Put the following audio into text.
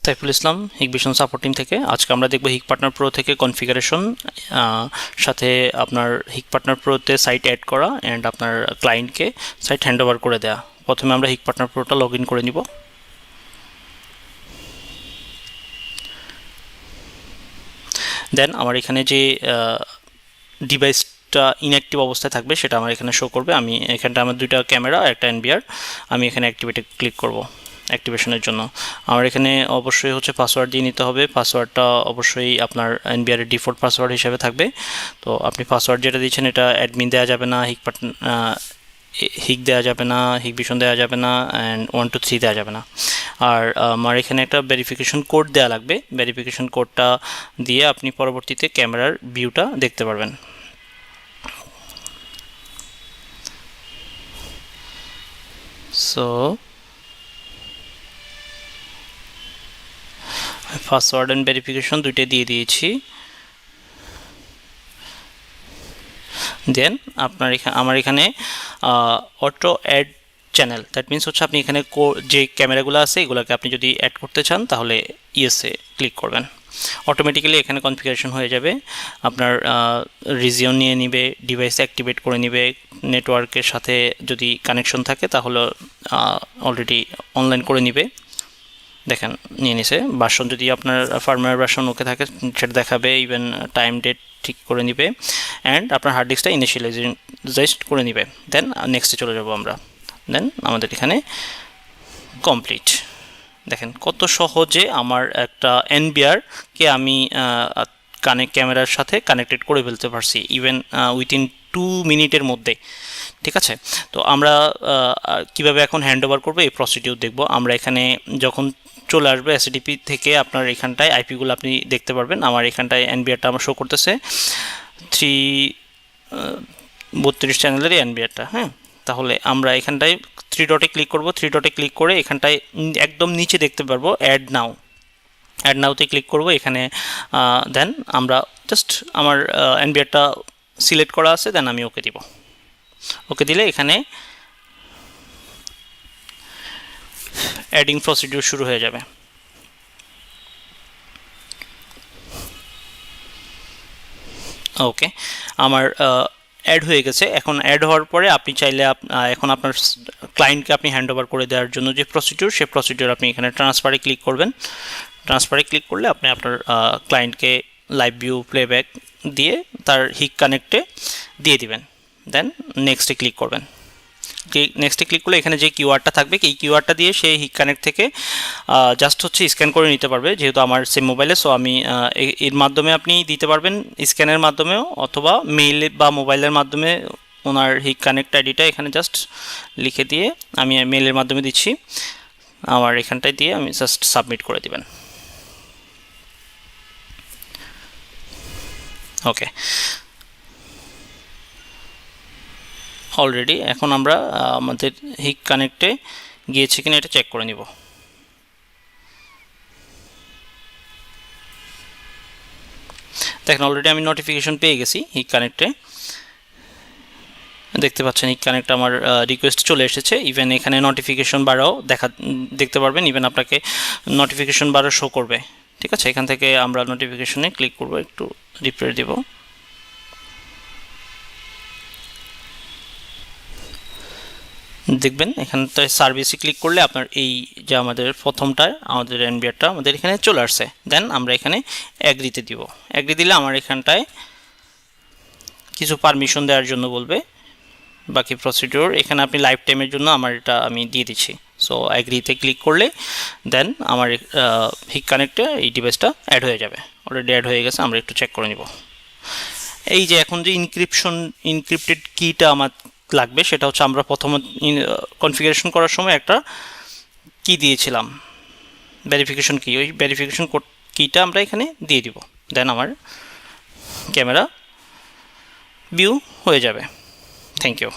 Saiful Islam, Hikvision support team থেকে। আজকে আমরা দেখব হিক পার্টনার প্রো থেকে কনফিগারেশন, সাথে আপনার হিক পার্টনার প্রোতে সাইট অ্যাড করা অ্যান্ড আপনার ক্লায়েন্টকে সাইট হ্যান্ড ওভার করে দেওয়া। প্রথমে আমরা হিক পার্টনার প্রোটা লগ ইন করে নিব। দেন আমার এখানে যে ডিভাইসটা ইনঅ্যাক্টিভ অবস্থায় থাকবে সেটা আমার এখানে শো করবে। আমি এখানটা আমার দুইটা ক্যামেরা, একটা এনবিআর, আমি এখানে অ্যাক্টিভেটে ক্লিক করব অ্যাক্টিভেশনের জন্য। আমার এখানে অবশ্যই হচ্ছে পাসওয়ার্ড দিয়ে নিতে হবে। পাসওয়ার্ডটা অবশ্যই আপনার এনবিআরের ডিফল্ট পাসওয়ার্ড হিসেবে থাকবে। তো আপনি পাসওয়ার্ড যেটা দিচ্ছেন এটা অ্যাডমিন দেওয়া যাবে না, হিক দেওয়া যাবে না, হিকভিশন দেওয়া যাবে না, অ্যান্ড 1 2 3 দেওয়া যাবে না। আর আমার এখানে একটা ভেরিফিকেশন কোড দেওয়া লাগবে। ভেরিফিকেশন কোডটা দিয়ে আপনি পরবর্তীতে ক্যামেরার ভিউটা দেখতে পারবেন। সো পাসওয়ার্ড অ্যান্ড ভেরিফিকেশন দুইটাই দিয়ে দিয়েছি। দেন আমার এখানে auto add channel, that means হচ্ছে আপনি এখানে যে ক্যামেরাগুলো আছে এগুলোকে আপনি যদি অ্যাড করতে চান তাহলে ইয়েসে ক্লিক করবেন। অটোমেটিক্যালি এখানে কনফিগারেশন হয়ে যাবে। আপনার রিজিয়ন নিয়ে নিবে, ডিভাইস অ্যাক্টিভেট করে নিবে, নেটওয়ার্কের সাথে যদি কানেকশন থাকে তাহলে অলরেডি অনলাইন করে নিবে। দেখেন নিয়ে নিছে। ভার্সন যদি আপনার ফার্মওয়্যার ভার্সন ওকে থাকে সেটা দেখাবে, ইভেন টাইম ডেট ঠিক করে নিবে, অ্যান্ড আপনার হার্ড ডিস্কটা ইনিশিয়ালাইজ করে নিবে। দেন নেক্সটে চলে যাব আমরা। দেন আমাদের এখানে কমপ্লিট। দেখেন কত সহজে আমার একটা এনবিআরকে আমি ক্যামেরার সাথে কানেক্টেড করে ফেলতে পারছি, ইভেন উইথিন 2 মিনিটের মধ্যে। ঠিক আছে, তো আমরা কিভাবে এখন হ্যান্ড ওভার করবো এই প্রসিডিউর দেখব। আমরা এখানে যখন চলে আসবে এসএডিপি থেকে আপনার এখানটায় আইপিগুলো আপনি দেখতে পারবেন। আমার এখানটায় এনবিআরটা আমার শো করতেছে 332 চ্যানেলেরই এনবিআরটা। হ্যাঁ, তাহলে আমরা এখানটায় 3 ডটে ক্লিক করব। 3 ডটে ক্লিক করে এখানটায় একদম নিচে দেখতে পারবো অ্যাড নাওতে ক্লিক করব এখানে। দেন আমরা জাস্ট আমার এনবিআরটা সিলেক্ট করা আছে, দেন আমি ওকে দিব। ওকে দিলে এখানে অ্যাডিং প্রসিডিউর শুরু হয়ে যাবে। ওকে, আমার অ্যাড হয়ে গেছে। এখন অ্যাড হওয়ার পরে আপনি চাইলে এখন আপনার ক্লায়েন্টকে আপনি হ্যান্ড ওভার করে দেওয়ার জন্য যে প্রসিডিউর, সেই প্রসিডিউর আপনি এখানে ট্রান্সফারে ক্লিক করবেন। ট্রান্সফারে ক্লিক করলে আপনি আপনার ক্লায়েন্টকে লাইভ ভিউ প্লেব্যাক দিয়ে তার হিক কানেক্টে দিয়ে দিবেন। দেন নেক্সটে ক্লিক করবেন। নেক্সটে ক্লিক করলে এখানে যে কিউআরটা থাকবে এই কিউআরটা দিয়ে সেই হিক কানেক্ট থেকে জাস্ট হচ্ছে স্ক্যান করে নিতে পারবে, যেহেতু আমার সেম মোবাইলে। সো আমি এর মাধ্যমে আপনি দিতে পারবেন স্ক্যানের মাধ্যমেও, অথবা মেইল বা মোবাইলের মাধ্যমে ওনার হিক কানেক্ট আইডিটা এখানে জাস্ট লিখে দিয়ে আমি মেইলের মাধ্যমে দিচ্ছি। আমার এখানটায় দিয়ে আমি জাস্ট সাবমিট করে দিবেন। ওকে, অলরেডি এখন আমরা আমাদের হিক কানেক্টে গিয়েছে কিনা এটা চেক করে নিব। দেখেন অলরেডি আমি নোটিফিকেশন পেয়ে গেছি হিক কানেক্টে। দেখতে পাচ্ছেন হিক কানেক্ট আমার রিকোয়েস্ট চলে এসেছে। ইভেন এখানে নোটিফিকেশন বারও দেখতে পারবেন, ইভেন আপনাকে নোটিফিকেশন বারও শো করবে। ঠিক আছে, এখান থেকে আমরা নোটিফিকেশনে ক্লিক করব, একটু রিপ্লেস দেব। দেখবেন এখানটায় সার্ভিসে ক্লিক করলে আপনার এই যে আমাদের প্রথমটা আমাদের এনবিআরটা আমাদের এখানে চলে আসছে। দেন আমরা এখানে অ্যাগ্রিতে দিব। অ্যাগ্রি দিলে আমার এখানটায় কিছু পারমিশন দেওয়ার জন্য বলবে, বাকি প্রসিডিওর এখানে আপনি লাইফ টাইমের জন্য আমার এটা আমি দিয়ে দিচ্ছি। সো অ্যাগ্রিতে ক্লিক করলে দেন আমার হিক কানেক্টে এই ডিভাইসটা অ্যাড হয়ে যাবে। অলরেডি অ্যাড হয়ে গেছে, আমরা একটু চেক করে নিব। এই যে এখন যে ইনক্রিপ্টেড কিটা আমার লাগবে সেটা হচ্ছে আমরা প্রথমে কনফিগারেশন করার সময় একটা কি দিয়েছিলাম, ভেরিফিকেশন কি, ওই ভেরিফিকেশন কিটা আমরা এখানে দিয়ে দিব। দেন আমার ক্যামেরা ভিউ হয়ে যাবে। Thank you.